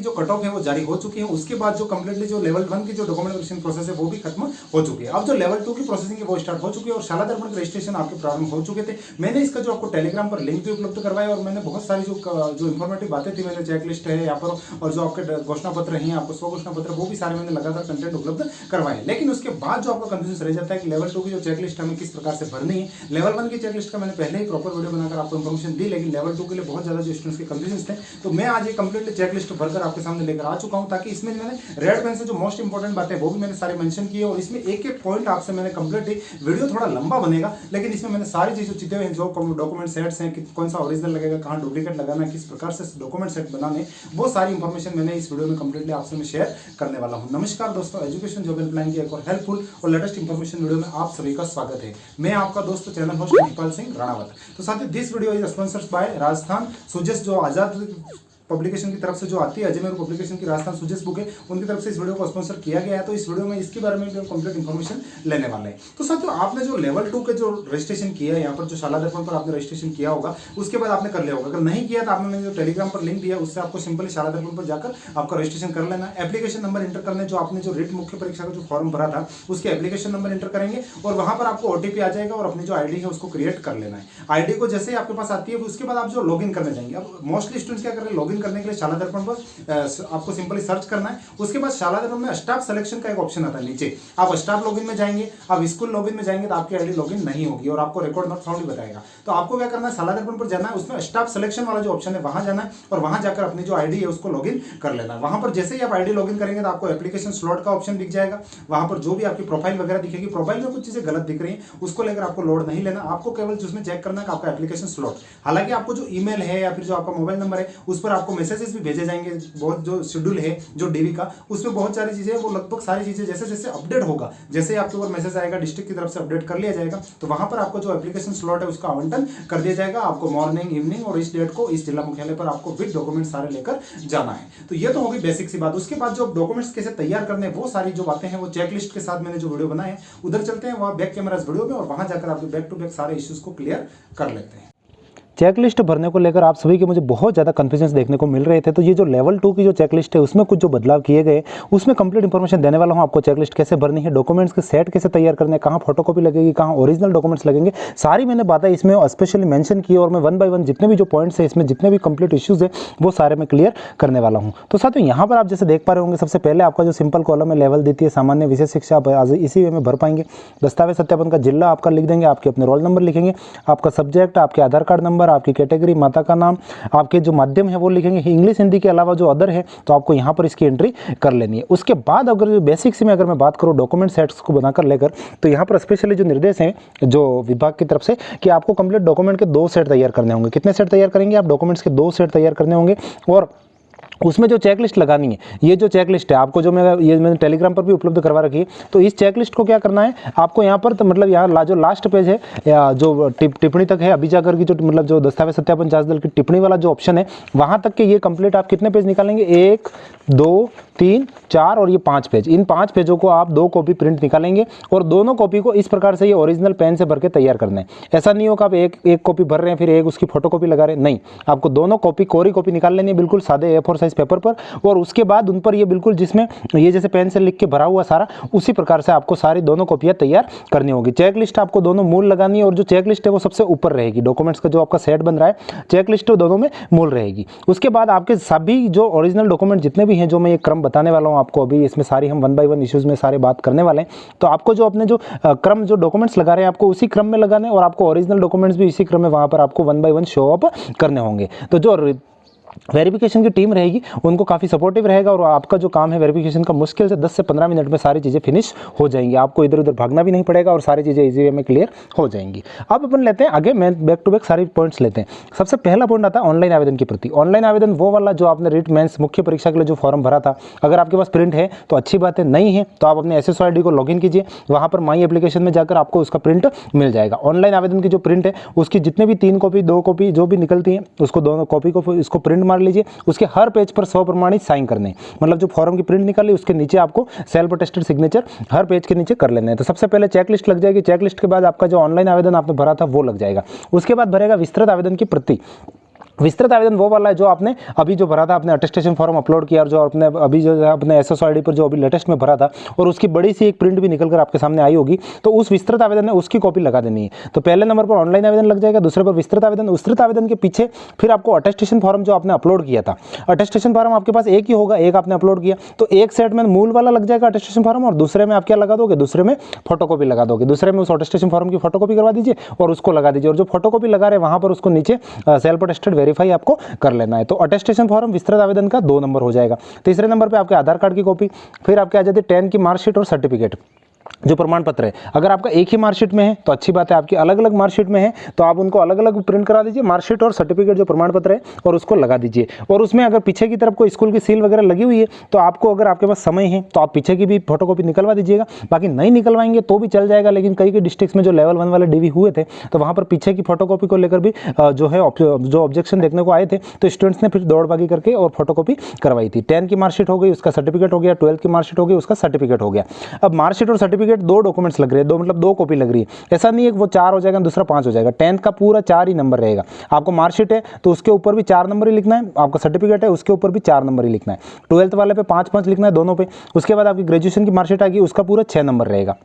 जो cut off है वो जारी हो चुकी है। उसके बाद जो कंप्लीटली जो लेवल 1 की जो डॉक्यूमेंट वेरिफिकेशन प्रोसेस है वो भी खत्म हो चुकी है। अब जो लेवल 2 की प्रोसेसिंग है वो स्टार्ट हो चुकी है और शाला दर्पण के रजिस्ट्रेशन आपके प्रारंभ हो चुके थे। मैंने इसका जो आपको टेलीग्राम पर लिंक भी उपलब्ध करवाया और मैंने बहुत सारी जो इन्फॉर्मेटिव बातें थी, मैंने चेकलिस्ट है यहाँ पर और जो आपके घोषणा पत्र हैं, आपको 100 घोषणा पत्र, वो भी सारे मैंने लगातार कंटेंट उपलब्ध करवाए। लेकिन उसके बाद जो आपका कंफ्यूजन रह जाता है कि लेवल 2 की जो चेकलिस्ट हमें किस प्रकार से भरनी है। लेवल 1 की चेकलिस्ट का मैंने पहले ही प्रॉपर वीडियो बनाकर आपको इन्फॉर्मेशन दी, लेकिन लेवल 2 के लिए बहुत ज्यादा जो स्टूडेंट्स के कंफ्यूजन थे, तो मैं आज ये कंप्लीटली चेकलिस्ट भरकर आपके सामने लेकर आ चुका हूं, ताकि इसमें मैंने रेड पेन से जो मोस्ट इंपॉर्टेंट बातें वो भी मैंने सारे मेंशन किए और इसमें एक एक पॉइंट आपसे मैंने कंप्लीटली, वीडियो थोड़ा लंबा बनेगा लेकिन इसमें मैंने सारी चीजें चिते हुए जो डॉक्यूमेंट सेट्स हैं, कौन सा ओरिजिनल लगेगा, कहाँ डुप्लीकेट लगाना है, किस प्रकार से डॉक्यूमेंट सेट बनाने, वो सारी इंफॉर्मेशन मैंने इस वीडियो में कंप्लीटली आपसे मैं शेयर करने वाला हूं। नमस्कार दोस्तों, एजुकेशन जॉब हेल्पलाइन की एक और हेल्पफुल और लेटेस्ट इंफॉर्मेशन वीडियो में आप सभी का स्वागत है। मैं आपका दोस्त चैनल होस्ट मणिपाल सिंह राणावत। तो साथियों, this video is sponsored by Rajasthan सुजेस, जो आजाद पब्लिकेशन की तरफ से जो आती है, अजमेर पब्लिकेशन की राजस्थान सुजेस बुक है, उनकी तरफ से इस वीडियो को स्पॉन्सर किया गया है। तो इस वीडियो में इसके बारे में भी हम कंप्लीट इन्फॉर्मेशन लेने वाले हैं। तो साथियों, आपने जो लेवल 2 के जो रजिस्ट्रेशन किया है, यहाँ पर जो शाला दर्पण पर आपने रजिस्ट्रेशन किया होगा, उसके बाद आपने कर लिया होगा। अगर नहीं किया तो आपने जो टेलीग्राम पर लिंक दिया उससे आपको सिंपली शाला दर्पण पर जाकर आपका रजिस्ट्रेशन कर लेना। एप्लीकेशन नंबर एंटर करने, जो आपने जो रिट मुख्य परीक्षा का जो फॉर्म भरा था उसके एप्लीकेशन नंबर एंटर करेंगे और वहां पर आपको ओटीपी आ जाएगा और अपनी जो आईडी है उसको क्रिएट कर लेना है। आईडी को जैसे ही आपके पास आती है उसके बाद आप जो लॉगिन करने जाएंगे। अब मोस्टली स्टूडेंट्स क्या कर रहे हैं, लॉगिन करने के लिए शाला दर्पण पर आपको सिंपली सर्च करना है। उसके बाद शाला दर्पण में स्टाफ सिलेक्शन का एक ऑप्शन आता है नीचे, आप स्टाफ लॉगिन में जाएंगे, आप स्कूल लॉगिन में जाएंगे तो आपकी आईडी लॉगिन नहीं होगी और आपको रिकॉर्ड नॉट फाउंड ही बताएगा। तो आपको क्या करना है, शाला दर्पण पर जाना है, उसमें स्टाफ सिलेक्शन वाला जो ऑप्शन है वहां जाना है और वहां जाकर अपनी जो आईडी है उसको लॉगिन कर लेना है। वहां पर जैसे ही आप आईडी लॉगिन करेंगे तो आपको एप्लीकेशन स्लॉट का ऑप्शन दिख जाएगा। वहां पर जो भी आपकी प्रोफाइल वगैरह दिखेगी, प्रोफाइल में कुछ चीजें गलत दिख रही है उसको लेकर आपको लोड नहीं लेना, आपको केवल उसमें चेक करना है आपका एप्लीकेशन स्लॉट। हालांकि आपको जो ईमेल है या फिर जो आपका मोबाइल नंबर है उस पर आपको मैसेजेस भी भेजे जाएंगे। बहुत जो शेड्यूल है जो डीवी का, उसमें बहुत सारी चीजें, वो लगभग सारी चीजें जैसे जैसे अपडेट होगा, जैसे आपके ऊपर मैसेज आएगा डिस्ट्रिक्ट की तरफ से अपडेट कर लिया जाएगा, तो वहां पर आपको जो एप्लीकेशन स्लॉट है उसका आवंटन कर दिया जाएगा। आपको मॉर्निंग, इवनिंग और इस डेट को इस जिला मुख्यालय पर आपको विद डॉक्यूमेंट सारे लेकर जाना है। तो ये तो होगी बेसिक सी बात। उसके बाद जो डॉक्यूमेंट्स कैसे तैयार करने, वो सारी जो बातें हैं वो चेकलिस्ट के साथ मैंने जो वीडियो बनाए, उधर चलते हैं वहां बैक कैमरा वीडियो में और वहां जाकर आप बैक टू बैक सारे इश्यूज को क्लियर कर लेते हैं। चेकलिस्ट भरने को लेकर आप सभी के मुझे बहुत ज़्यादा कन्फ्यूजन देखने को मिल रहे थे। तो ये जो लेवल 2 की जो चेकलिस्ट है उसमें कुछ जो बदलाव किए गए, उसमें कंप्लीट इन्फॉर्मेशन देने वाला हूं आपको। चेकलिस्ट कैसे भरनी है, डॉक्यूमेंट्स के सेट कैसे तैयार करने, कहाँ फोटोकॉपी लगेगी, कहाँ ओरिजिनल डॉक्यूमेंट्स लगेंगे, सारी मैंने बातें इसमें स्पेशली मेंशन की और मैं 1 बाय 1 जितने भी जो पॉइंट्स है इसमें, जितने भी कंप्लीट इश्यूज है वो सारे मैं क्लियर करने वाला हूँ। तो साथियों, यहाँ पर आप जैसे देख पा रहे होंगे, सबसे पहले आपका जो सिंपल कॉलम है लेवल देती है सामान्य विशेष शिक्षा, आप इसी वे में भर पाएंगे। दस्तावेज सत्यापन का जिला आपका लिख देंगे, आपके अपने रोल नंबर लिखेंगे, आपका सब्जेक्ट, आपके आधार कार्ड नंबर, आपकी कैटेगरी, माता का नाम, आपके जो माध्यम है वो लिखेंगे। इंग्लिश हिंदी के अलावा जो अदर है तो आपको यहाँ पर इसकी एंट्री कर लेनी है। उसके बाद अगर जो बेसिक्स में अगर मैं बात करूँ डॉक्यूमेंट सेट्स को बनाकर लेकर, तो यहाँ पर स्पेशली जो निर्देश हैं जो विभाग की तरफ से कि आपको कंप्लीट डॉक्यूमेंट के 2 सेट तैयार करने होंगे। कितने सेट तैयार करेंगे आप, डॉक्यूमेंट्स के 2 सेट तैयार करने होंगे और उसमें जो चेकलिस्ट लगानी है, ये जो चेकलिस्ट है आपको जो मैंने टेलीग्राम पर भी उपलब्ध करवा रखी है। तो इस चेकलिस्ट को क्या करना है आपको यहाँ पर, तो मतलब यहाँ जो लास्ट पेज है या जो टिप्पणी तक है, अभी जाकर की जो मतलब जो दस्तावेज सत्यापन जांच दल की टिप्पणी वाला जो ऑप्शन है वहां तक के ये कंप्लीट आप कितने पेज निकालेंगे, 1 2 3 4 और ये 5 पेज। इन 5 पेजों को आप 2 कॉपी प्रिंट निकालेंगे और दोनों कॉपी को इस प्रकार से ये ओरिजिनल पेन से भर के तैयार करना है। ऐसा नहीं होगा आप एक कॉपी भर रहे हैं फिर एक उसकी फोटोकॉपी लगा रहे हैं, नहीं, आपको दोनों कॉपी कोरी कॉपी निकाल लेनी है बिल्कुल सादे A4 साइज पेपर पर, और उसके बाद उन पर ये बिल्कुल जिसमें ये जैसे पेन से लिख के भरा हुआ सारा, उसी प्रकार से आपको सारी दोनों कॉपियां तैयार करनी होगी। चेकलिस्ट आपको दोनों मूल लगानी है और जो चेकलिस्ट है वो सबसे ऊपर रहेगी। डॉक्यूमेंट्स का जो आपका सेट बन रहा है चेकलिस्ट दोनों में मूल रहेगी। उसके बाद आपके सभी जो ओरिजिनल डॉक्यूमेंट जितने भी हैं, जो मैं ये क्रम बताने वाला हूँ आपको अभी, इसमें सारी हम 1 बाय 1 इश्यूज में सारे बात करने वाले हैं। तो आपको जो अपने जो क्रम जो डॉक्यूमेंट्स लगा रहे हैं आपको उसी क्रम में लगाने और आपको ओरिजिनल डॉक्यूमेंट्स भी इसी क्रम में वहां पर आपको 1 बाय 1 शो अप करने होंगे। तो जो वेरिफिकेशन की टीम रहेगी उनको काफ़ी सपोर्टिव रहेगा और आपका जो काम है वेरिफिकेशन का मुश्किल से 10 से 15 मिनट में सारी चीज़ें फिनिश हो जाएंगी। आपको इधर उधर भागना भी नहीं पड़ेगा और सारी चीज़ें इजी वे में क्लियर हो जाएंगी। अब अपन लेते हैं आगे, मैं बैक टू बैक सारी पॉइंट्स लेते हैं। सबसे पहला पॉइंट आता है ऑनलाइन आवेदन की प्रति। ऑनलाइन आवेदन वो वाला जो आपने रिट मेंस मुख्य परीक्षा के लिए जो फॉर्म भरा था, अगर आपके पास प्रिंट है तो अच्छी बात है, नहीं है तो आप अपने SSO ID को लॉगिन कीजिए, वहाँ पर माई एप्लीकेशन में जाकर आपको उसका प्रिंट मिल जाएगा। ऑनलाइन आवेदन की जो प्रिंट है उसकी जितने भी 3 कॉपी 2 कॉपी जो भी निकलती हैं उसको दोनों कॉपी को इसको प्रिंट मार लीजिए। उसके हर पेज पर 100 प्रमाणित साइन करने, मतलब जो फॉर्म की प्रिंट निकाली उसके नीचे आपको सेल्फ अटेस्टेड सिग्नेचर हर पेज के नीचे कर लेने हैं। तो सबसे पहले चेकलिस्ट लग जाएगी, चेकलिस्ट के बाद आपका जो ऑनलाइन आवेदन आपने भरा था वो लग जाएगा। उसके बाद भरेगा विस्तृत आवेदन की प्रति। विस्तृत आवेदन वो वाला है जो आपने अभी जो भरा था, आपने अटेस्टेशन फॉर्म अपलोड किया और जो आपने अभी जो अपने SSID पर जो अभी लेटेस्ट में भरा था और उसकी बड़ी सी एक प्रिंट भी निकल कर आपके सामने आई होगी, तो उस विस्तृत आवेदन है उसकी कॉपी लगा देनी है। तो पहले नंबर पर ऑनलाइन आवेदन लग जाएगा, दूसरे पर विस्तृत आवेदन। विस्तृत आवेदन के पीछे फिर आपको अटेस्टेशन फॉर्म जो आपने अपलोड किया था, अटेस्टेशन फॉर्म आपके पास एक ही होगा, एक आपने अपलोड किया तो एक सेट में मूल वाला लग जाएगा अटेस्टेशन फॉर्म, और दूसरे में आप क्या लगा दोगे, दूसरे में फोटोकॉपी लगा दोगे। दूसरे में उस अटेस्टेशन फॉर्म की फोटोकॉपी करवा दीजिए और उसको लगा दीजिए, और जो फोटोकॉपी लगा रहे वहां पर उसको नीचे सेल्फ अटेस्टेड वेरीफाई आपको कर लेना है। तो अटेस्टेशन फॉर्म विस्तृत आवेदन का 2 नंबर हो जाएगा। तीसरे नंबर पे आपके आधार कार्ड की कॉपी, फिर आपके आ जाती है 10 की मार्कशीट और सर्टिफिकेट जो प्रमाण पत्र है। अगर आपका एक ही मार्कशीट में है तो अच्छी बात है, आपकी अलग अलग मार्कशीट में है तो आप उनको अलग अलग प्रिंट करा दीजिए, मार्कशीट और सर्टिफिकेट जो प्रमाण पत्र है, और उसको लगा दीजिए। और उसमें अगर पीछे की तरफ कोई स्कूल की सील वगैरह लगी हुई है तो आपको, अगर आपके पास समय है तो आप पीछे की भी फोटोकॉपी निकलवा दीजिएगा। बाकी नहीं निकलवाएंगे तो भी चल जाएगा, लेकिन कई डिस्ट्रिक्ट्स में जो लेवल 1 वाले DV हुए थे तो वहाँ पर पीछे की फोटोकॉपी को लेकर भी जो है जो ऑब्जेक्शन देखने को आए थे, तो स्टूडेंट्स ने फिर दौड़भागी करके और फोटोकॉपी करवाई थी। 10 की मार्कशीट हो गई, उसका सर्टिफिकेट हो गया, 12 की मार्कशीट हो गई, उसका सर्टिफिकेट हो गया। अब मार्कशीट और सर्टिफिकेट 2 डॉक्यूमेंट्स लग रहे हैं, 2 मतलब 2 कॉपी लग रही है। ऐसा नहीं है कि वो 4 हो जाएगा दूसरा 5 हो जाएगा, 10th का पूरा 4 ही नंबर रहेगा। आपको मार्कशीट है तो उसके ऊपर भी 4 नंबर ही लिखना है, आपका सर्टिफिकेट है उसके ऊपर भी 4 नंबर ही लिखना है, 12th वाले पे 5-5 लिखना है दोनों पे। उसके बाद आपकी ग्रेजुएशन की मार्कशीट आ गई, उसका पूरा 6 नंबर रहेगा।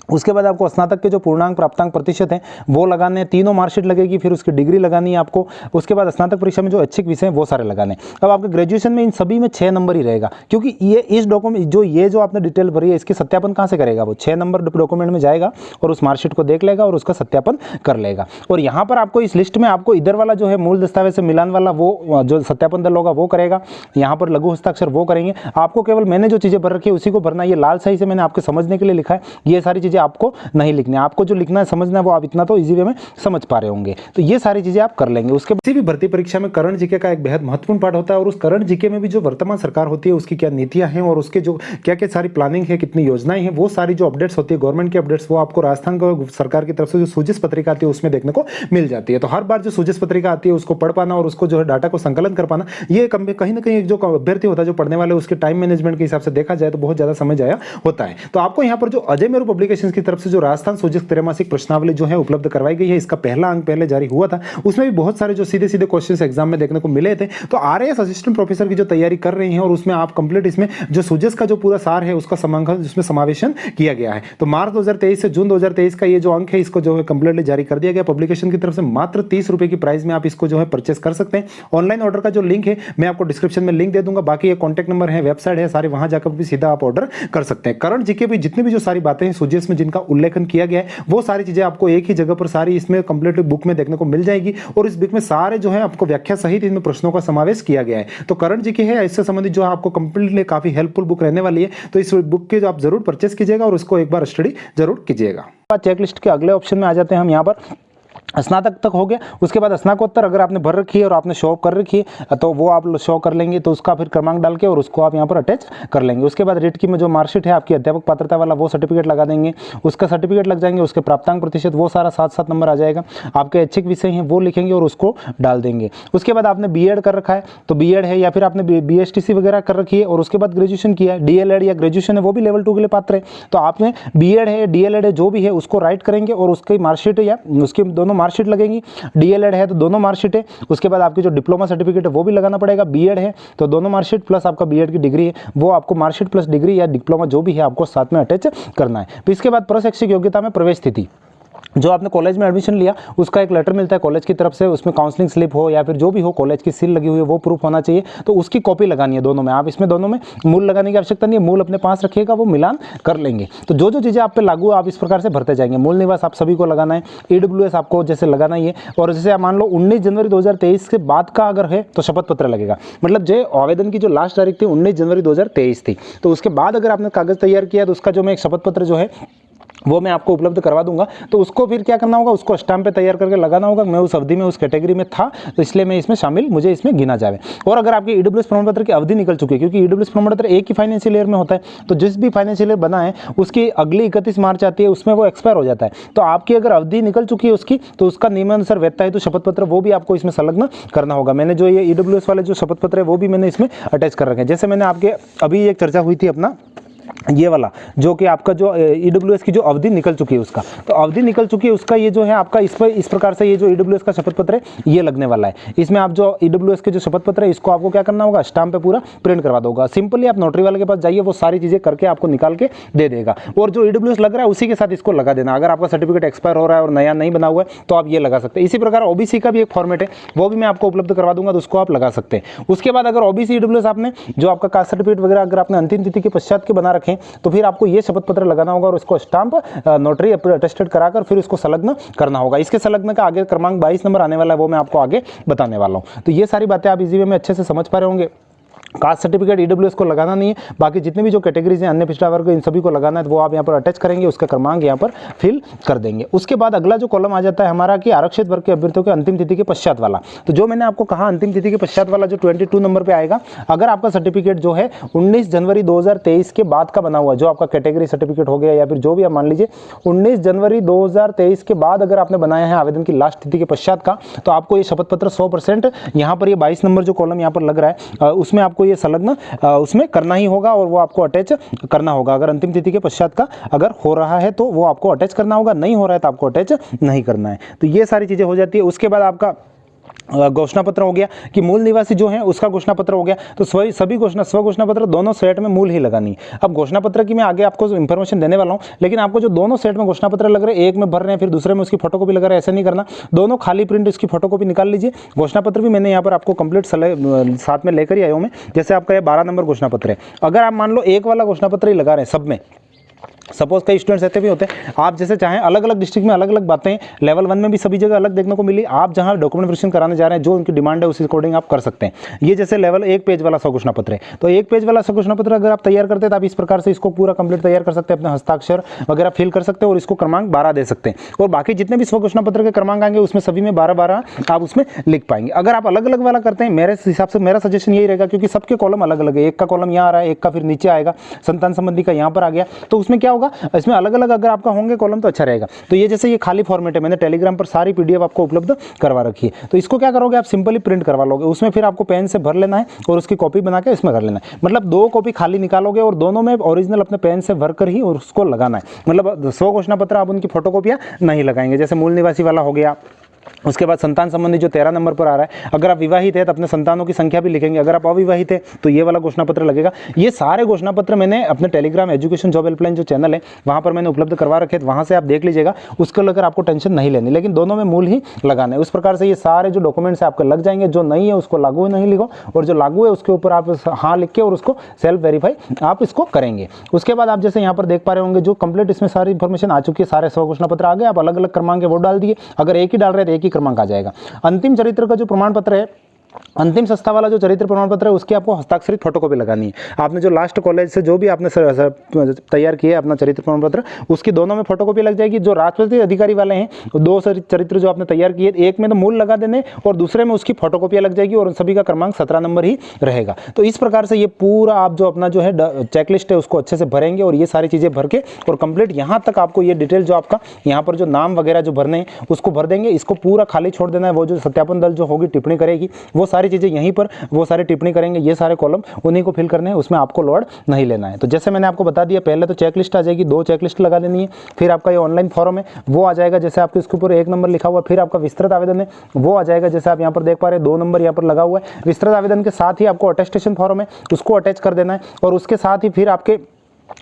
उसके बाद आपको स्नातक के जो पूर्णांक प्राप्तांक प्रतिशत हैं वो लगाने हैं, तीनों मार्कशीट लगेगी, फिर उसकी डिग्री लगानी है आपको। उसके बाद स्नातक परीक्षा में जो ऐच्छिक विषय हैं वो सारे लगाने। अब आपके ग्रेजुएशन में इन सभी में 6 नंबर ही रहेगा, क्योंकि ये इस डॉक्यूमेंट जो आपने डिटेल भरी है इसकी सत्यापन कहाँ से करेगा, वो 6 नंबर डॉक्यूमेंट में जाएगा और उस मार्कशीट को देख लेगा और उसका सत्यापन कर लेगा। और यहाँ पर आपको इस लिस्ट में आपको इधर वाला जो है मूल दस्तावेज से मिलान वाला वो जो सत्यापन दल होगा वो करेगा, यहाँ पर लघु हस्ताक्षर वो करेंगे। आपको केवल मैंने जो चीज़ें भर रखी है उसी को भरना है। ये लाल सही से मैंने आपके समझने के लिए लिखा है, ये सारी चीज़ें आपको नहीं लिखना है। आपको जो लिखना है समझना है वो आप इतना तो इजी वे में समझ पा रहे होंगे, तो ये सारी चीजें आप कर लेंगे। उसके किसी भी भर्ती परीक्षा में करंट जीके का एक बेहद महत्वपूर्ण पार्ट होता है, और उस करंट जीके में भी जो वर्तमान सरकार होती है उसकी क्या नीतियां हैं और उसके जो क्या क्या सारी प्लानिंग है, कितनी योजनाएं हैं, वो सारी जो अपडेट्स होती है गवर्नमेंट की अपडेट्स, वो आपको राजस्थान सरकार की तरफ से जो सूजिस पत्रिका आती है उसमें देखने को मिल जाती है। तो हर बार जो सूजिस पत्रिका आती है उसको पढ़ पाना और उसको जो है डाटा को संकलन कर पाना, ये कहीं ना कहीं जो अभ्यर्थी होता है जो पढ़ने वाले उसके टाइम मैनेजमेंट के हिसाब से देखा जाए तो बहुत ज्यादा समय जाया होता है। तो आपको यहाँ पर जो अजय मेरू पब्लिकेशन की तरफ से जो राजस्थान सूजिस त्रैमासिक प्रश्नावली जो है उपलब्ध करवाई गई है, इसका पहला अंक पहले जारी हुआ था, उसमें भी बहुत सारे जो सीधे सीधे क्वेश्चंस एग्जाम में देखने को मिले थे। तो RAS असिस्टेंट प्रोफेसर की जो तैयारी कर रहे हैं और उसमें आप कंप्लीट इसमें जो सूजस का जो पूरा सार है उसका समांकन जिसमें समावेशन किया गया है। तो मार्च 2023 से जून 2023 का ये जो अंक है इसको जो है कंप्लीटली जारी कर दिया गया पब्लिकेशन की तरफ से। मात्र 30 रुपए की प्राइस में आप इसको जो है परचेस कर सकते हैं। ऑनलाइन ऑर्डर का जो लिंक है मैं आपको डिस्क्रिप्शन में लिंक दे दूंगा, बाकी ये कॉन्टैक्ट नंबर है, वेबसाइट है, सारे वहां जाकर भी सीधा आप ऑर्डर कर सकते हैं। करंट जीके भी जितनी भी जो सारी बातें हैं सूजस में जिनका उल्लेखन किया गया है वो सारी चीजें आपको एक ही जगह पर सारी इसमें कंप्लीट बुक में देखने को मिल जाएगी, और इस बुक में सारे जो है आपको व्याख्या सहित इनमें प्रश्नों का समावेश किया गया है। तो करंट जीके है इससे संबंधित जो आपको कंप्लीटली काफी हेल्पफुल बुक रहने वाली है, तो इस बुक के जो आप जरूर परचेस कीजिएगा और उसको एक बार स्टडी जरूर कीजिएगा। चेकलिस्ट के अगले ऑप्शन में आ जाते हैं हम। यहाँ पर स्नातक तक हो गया, उसके बाद स्नातकोत्तर अगर आपने भर रखी है और आपने शो कर रखी है तो वो आप शो कर लेंगे, तो उसका फिर क्रमांक डाल के और उसको आप यहाँ पर अटैच कर लेंगे। उसके बाद रेट की में जो मार्कशीट है आपकी अध्यापक पात्रता वाला वो सर्टिफिकेट लगा देंगे, उसका सर्टिफिकेट लग जाएंगे, उसके प्राप्तांक प्रतिशत वो सारा 7-7 नंबर आ जाएगा। आपके ऐच्छिक विषय हैं वो लिखेंगे और उसको डाल देंगे। उसके बाद आपने B.Ed कर रखा है तो B.Ed है, या फिर आपने BSTC वगैरह कर रखी है और उसके बाद ग्रेजुएशन किया है, DLED या ग्रेजुएशन है वो भी लेवल 2 के लिए पात्र है, तो आपने B.Ed है, DLED है, जो भी है उसको राइट करेंगे और उसकी मार्कशीट या उसकी दोनों मार्कशीट लगेंगी। DLED है तो दोनों मार्कशीट है, उसके बाद आपकी जो डिप्लोमा सर्टिफिकेट है वो भी लगाना पड़ेगा। B.Ed है तो दोनों मार्कशीट प्लस आपका B.Ed की डिग्री है वो आपको मार्कशीट प्लस डिग्री या डिप्लोमा जो भी है आपको साथ में अटैच करना है। तो इसके बाद प्रशैक्षिक योग्यता में प्रवेश स्थिति, जो आपने कॉलेज में एडमिशन लिया उसका एक लेटर मिलता है कॉलेज की तरफ से, उसमें काउंसलिंग स्लिप हो या फिर जो भी हो कॉलेज की सील लगी हुई है वो प्रूफ होना चाहिए, तो उसकी कॉपी लगानी है दोनों में। आप इसमें दोनों में मूल लगाने की आवश्यकता नहीं है, मूल अपने पास रखिएगा, वो मिलान कर लेंगे। तो जो जो चीज़ें आप पे लागू है आप इस प्रकार से भरते जाएंगे। मूल निवास आप सभी को लगाना है, EWS आपको जैसे लगाना ही है, और जैसे आप मान लो 19 जनवरी 2023 के बाद का अगर है तो शपथ पत्र लगेगा। मतलब जो आवेदन की जो लास्ट तारीख थी 19 जनवरी 2023 थी, तो उसके बाद अगर आपने कागज तैयार किया तो उसका जो मैं एक शपथ पत्र जो है वो मैं आपको उपलब्ध करवा दूंगा। तो उसको फिर क्या करना होगा, उसको स्टैम्प पे तैयार करके लगाना होगा। मैं उस अवधि में उस कैटेगरी में था तो इसलिए मैं इसमें शामिल, मुझे इसमें गिना जाए। और अगर आपकी EWS प्रमाण पत्र की अवधि निकल चुकी है, क्योंकि EWS प्रमाण पत्र एक ही फाइनेंशियल ईयर में होता है, तो जिस भी फाइनेंशियल ईयर बना है उसकी अगली 31 मार्च आती है, उसमें वो एक्सपायर हो जाता है। तो आपकी अगर अवधि निकल चुकी है उसकी, तो उसका नियमानुसार वैधता है तो शपथ पत्र वो भी आपको इसमें संलग्न करना होगा। मैंने जो ये EWS वाले जो शपथ पत्र है वो भी मैंने इसमें अटैच कर रखे हैं। जैसे मैंने आपके अभी एक चर्चा हुई थी अपना ये वाला जो कि आपका जो ईडब्ल्यूएस की जो अवधि निकल चुकी है उसका, तो अवधि निकल चुकी है उसका ये जो है आपका इस प्रकार से ये जो ईडब्ल्यूएस का शपथ पत्र है ये लगने वाला है। इसमें आप जो ईडब्ल्यूएस के जो शपथ पत्र है इसको आपको क्या करना होगा, स्टाम्प पे पूरा प्रिंट करवा दोगा। सिंपली आप नोटरी वाले के पास जाइए, वो सारी चीज़ें करके आपको निकाल के दे देगा, और जो ईडब्ल्यूएस लग रहा है उसी के साथ इसको लगा देना। अगर आपका सर्टिफिकेट एक्सपायर हो रहा है और नया नहीं बना हुआ है तो आप ये लगा सकते हैं। इसी प्रकार ओबीसी का भी एक फॉर्मेट है, वो भी मैं आपको उपलब्ध करवा दूंगा, तो उसको आप लगा सकते हैं। उसके बाद अगर ओबीसी ईडब्ल्यूएस आपने जो आपका कास्ट सर्टिफिकेट वगैरह अगर आपने अंतिम तिथि के पश्चात के बना रखें तो फिर आपको ये शपथ पत्र लगाना होगा और उसको स्टाम्प नोटरी अटेस्टेड कराकर फिर उसको संलग्न करना होगा। इसके संलग्न का आगे क्रमांक 22 नंबर आने वाला है, वो मैं आपको आगे बताने वाला हूं। तो ये सारी बातें आप इजी वे में अच्छे से समझ पा रहे होंगे। कास्ट सर्टिफिकेट ईडब्ल्यूएस को लगाना नहीं है, बाकी जितने भी जो कैटेगरीज हैं अन्य पिछड़ा वर्ग इन सभी को लगाना है, तो वो आप यहाँ पर अटैच करेंगे, उसका क्रमांक यहाँ पर फिल कर देंगे। उसके बाद अगला जो कॉलम आ जाता है हमारा कि आरक्षित वर्ग के अभ्यर्थियों के अंतिम तिथि के पश्चात वाला। तो जो मैंने आपको कहा अंतिम तिथि के पश्चात वाला जो 22 नंबर पे आएगा, अगर आपका सर्टिफिकेट जो है 19 जनवरी 2023 के बाद का बना हुआ, जो आपका कैटेगरी सर्टिफिकेट हो गया या फिर जो भी आप मान लीजिए 19 जनवरी 2023 के बाद अगर आपने बनाया है आवेदन की लास्ट तिथि के पश्चात का, तो आपको ये शपथ पत्र 100% यहाँ पर ये 22 नंबर जो कॉलम यहाँ पर लग रहा है उसमें आपको ये संलग्न उसमें करना ही होगा और वो आपको अटैच करना होगा। अगर अंतिम तिथि के पश्चात का अगर हो रहा है तो वो आपको अटैच करना होगा, नहीं हो रहा है तो आपको अटैच नहीं करना है। तो ये सारी चीज़ें हो जाती है। उसके बाद आपका घोषणा पत्र हो गया कि मूल निवासी जो है उसका घोषणा पत्र हो गया, तो सभी स्व घोषणा पत्र दोनों सेट में मूल ही लगानी है। अब घोषणा पत्र की मैं आगे आपको इंफॉर्मेशन देने वाला हूं, लेकिन आपको जो दोनों सेट में घोषणा पत्र लग रहे हैं, एक में भर रहे हैं फिर दूसरे में उसकी फोटोकॉपी लगा रहे हैं, ऐसा नहीं करना। दोनों खाली प्रिंट इसकी फोटोकॉपी निकाल लीजिए। घोषणा पत्र भी मैंने यहाँ पर आपको कंप्लीट साथ में लेकर ही आया हूँ मैं। जैसे आपका ये 12 नंबर घोषणा पत्र है, अगर आप मान लो एक वाला घोषणा पत्र ही लगा रहे हैं सब में, सपोज कई स्टूडेंट्स ऐसे भी होते हैं, आप जैसे चाहें अलग अलग डिस्ट्रिक्ट में अलग अलग बातें, लेवल 1 में भी सभी जगह अलग देखने को मिली। आप जहां डॉक्यूमेंट वेरिफिकेशन कराने जा रहे हैं, जो उनकी डिमांड है उसी अकॉर्डिंग आप कर सकते हैं। ये जैसे लेवल 1 पेज वाला स्वघोषणा पत्र है, तो 1 पेज वाला स्वघोषणा पत्र अगर आप तैयार करते हैं तो आप इस प्रकार से इसको पूरा कंप्लीट तैयार कर सकते हैं, अपने हस्ताक्षर वगैरह फिल कर सकते हैं और इसको क्रमांक 12 दे सकते हैं। और बाकी जितने भी स्वघोषणा पत्र के क्रमांक आएंगे उसमें सभी में 12-12 आप उसमें लिख पाएंगे। अगर आप अलग अलग वाला करते हैं, मेरे हिसाब से मेरा सजेशन यही रहेगा, क्योंकि सबके कॉलम अलग अलग है। एक का कॉलम यहाँ आ रहा है, एक का फिर नीचे आएगा, संतान संबंधी का यहाँ पर आ गया, तो उसमें क्या होगा, इसमें अलग अलग अगर आपका होंगे कॉलम तो अच्छा रहेगा। तो ये जैसे ये खाली फॉर्मेट है, मैंने टेलीग्राम पर सारी पीडीएफ आपको उपलब्ध करवा रखी है। तो इसको क्या करोगे, आप सिंपली प्रिंट करवा लोगे, उसमें फिर आपको पेन से भर लेना है और उसकी कॉपी बना के इसमें कर लेना है। मतलब 2 कॉपी खाली निकालोगे और दोनों में ओरिजिनल अपने पेन से भर कर ही और उसको लगाना है। मतलब 100 घोषणा पत्र आप उनकी फोटोकॉपियां नहीं लगाएंगे। जैसे मूल निवासी वाला हो गया, उसके बाद संतान संबंधी जो 13 नंबर पर आ रहा है, अगर आप विवाहित है तो अपने संतानों की संख्या भी लिखेंगे, अगर आप अविवाहित है तो ये वाला घोषणा पत्र लगेगा। ये सारे घोषणा पत्र मैंने अपने टेलीग्राम एजुकेशन जॉब हेल्पलाइन जो चैनल है वहाँ पर मैंने उपलब्ध करवा रखे हैं, वहाँ से आप देख लीजिएगा। उसको लेकर आपको टेंशन नहीं लेनी, लेकिन दोनों में मूल ही लगाना है। उस प्रकार से ये सारे जो डॉक्यूमेंट्स आपके लग जाएंगे। जो नहीं है उसको लागू नहीं लिखो, और जो लागू है उसके ऊपर आप हाँ लिख के और उसको सेल्फ वेरीफाई आप इसको करेंगे। उसके बाद आप जैसे यहाँ पर देख पा रहे होंगे जो कंप्लीट इसमें सारी इंफॉर्मेशन आ चुकी है, सारे स्व घोषणा पत्र आ गए। आप अलग अलग क्रमांक के वो डाल दिए, अगर एक ही डाल रहे तो एक ही क्रमांक आ जाएगा। अंतिम चरित्र का जो प्रमाण पत्र है, अंतिम संस्था वाला जो चरित्र प्रमाण पत्र है, उसकी आपको हस्ताक्षरित फोटोकॉपी लगानी है। आपने जो लास्ट कॉलेज से जो भी आपने तैयार किया है अपना चरित्र प्रमाण पत्र, उसकी दोनों में फोटोकॉपी लग जाएगी। जो राजपत्रित अधिकारी वाले हैं, 2 चरित्र जो आपने तैयार किए, एक में तो मूल लगा देने और दूसरे में उसकी फोटोकॉपियां लग जाएगी और सभी का क्रमांक 17 नंबर ही रहेगा। तो इस प्रकार से ये पूरा आप जो अपना जो है चेकलिस्ट है उसको अच्छे से भरेंगे और ये सारी चीज़ें भर के और कंप्लीट यहाँ तक आपको ये डिटेल जो आपका यहाँ पर जो नाम वगैरह जो भरने हैं उसको भर देंगे। इसको पूरा खाली छोड़ देना है। वो जो सत्यापन दल जो होगी टिप्पणी करेगी, वो सारी चीज़ें यहीं पर वो सारी टिप्पणी करेंगे। ये सारे कॉलम उन्हीं को फिल करने हैं, उसमें आपको लोड नहीं लेना है। तो जैसे मैंने आपको बता दिया, पहले तो चेकलिस्ट आ जाएगी, 2 चेकलिस्ट लगा देनी है। फिर आपका ये ऑनलाइन फॉर्म है वो आ जाएगा, जैसे आपके इसके ऊपर 1 नंबर लिखा हुआ। फिर आपका विस्तृत आवेदन है वो आ जाएगा, जैसे आप यहाँ पर देख पा रहे हैं 2 नंबर यहाँ पर लगा हुआ है। विस्तृत आवेदन के साथ ही आपको अटेस्टेशन फॉर्म है उसको अटैच कर देना है, और उसके साथ ही फिर आपके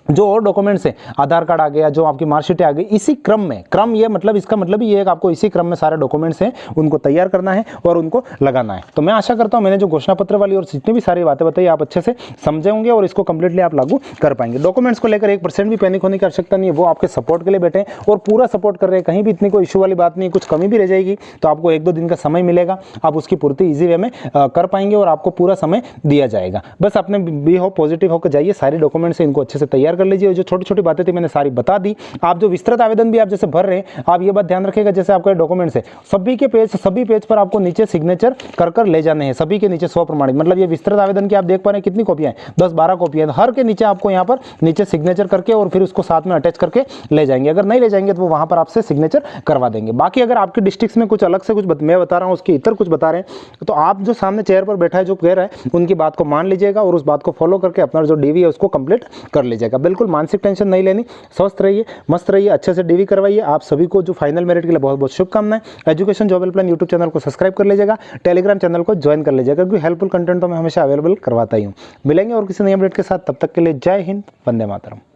जो और डॉक्यूमेंट्स हैं, आधार कार्ड आ गया, जो आपकी मार्कशीट आ गई, इसी क्रम में, क्रम ये मतलब इसका मतलब ये है कि आपको इसी क्रम में सारे डॉक्यूमेंट्स हैं उनको तैयार करना है और उनको लगाना है। तो मैं आशा करता हूं मैंने जो घोषणा पत्र वाली और जितनी भी सारी बातें बताई आप अच्छे से समझे होंगे और इसको कंप्लीटली आप लागू कर पाएंगे। डॉक्यूमेंट्स को लेकर 1% भी पैनिक होने की आवश्यकता नहीं है, वो आपके सपोर्ट के लिए बैठे हैं और पूरा सपोर्ट कर रहे हैं। कहीं भी इतनी कोई इशू वाली बात नहीं है। कुछ कमी भी रह जाएगी तो आपको 1-2 दिन का समय मिलेगा, आप उसकी पूर्ति ईजी वे में कर पाएंगे और आपको पूरा समय दिया जाएगा। बस अपने भी हो पॉजिटिव होकर जाइए, सारी डॉक्यूमेंट्स इनको अच्छे से तैयार कर लीजिए। जो छोटी छोटी बातें थी मैंने सारी बता दी। आप जो विस्तृत आवेदन भी आप जैसे भर रहे हैं, आप ये बात ध्यान रखिएगा, जैसे आपका डॉक्यूमेंट्स है सभी पेज पर आपको नीचे सिग्नेचर कर ले जाने हैं, सभी के नीचे स्वप्रमाणित। मतलब ये विस्तृत आवेदन की आप देख पा रहे हैं कितनी कॉपियां हैं, 10-12 कॉपियां, हर के नीचे आपको यहाँ पर नीचे सिग्नेचर करके और फिर उसको साथ में अटैच करके ले जाएंगे। अगर नहीं ले जाएंगे तो वो वहां पर आपसे सिग्नेचर करवा देंगे। बाकी अगर आपके डिस्ट्रिक्ट में कुछ अलग से कुछ मैं बता रहा हूँ उसके इतर कुछ बता रहे हैं, तो आप जो सामने चेयर पर बैठा है जो कह रहा है उनकी बात को मान लीजिएगा और उस बात को फॉलो करके अपना जो डीवी है उसको कंप्लीट कर लीजिएगा। जाएगा। बिल्कुल मानसिक टेंशन नहीं लेनी, स्वस्थ रहिए, मस्त रहिए, अच्छे से डीवी करवाइए। आप सभी को जो फाइनल मेरिट के लिए बहुत बहुत शुभकामनाएं। Education job helpline YouTube channel को सब्सक्राइब कर लीजिएगा, टेलीग्राम चैनल को ज्वाइन कर लीजिएगा, क्योंकि हेल्पफुल कंटेंट तो मैं हमेशा अवेलेबल करवाता ही हूँ। मिलेंगे और किसी नई अपडेट के साथ, तब तक के लिए जय हिंद, वंदे मातरम।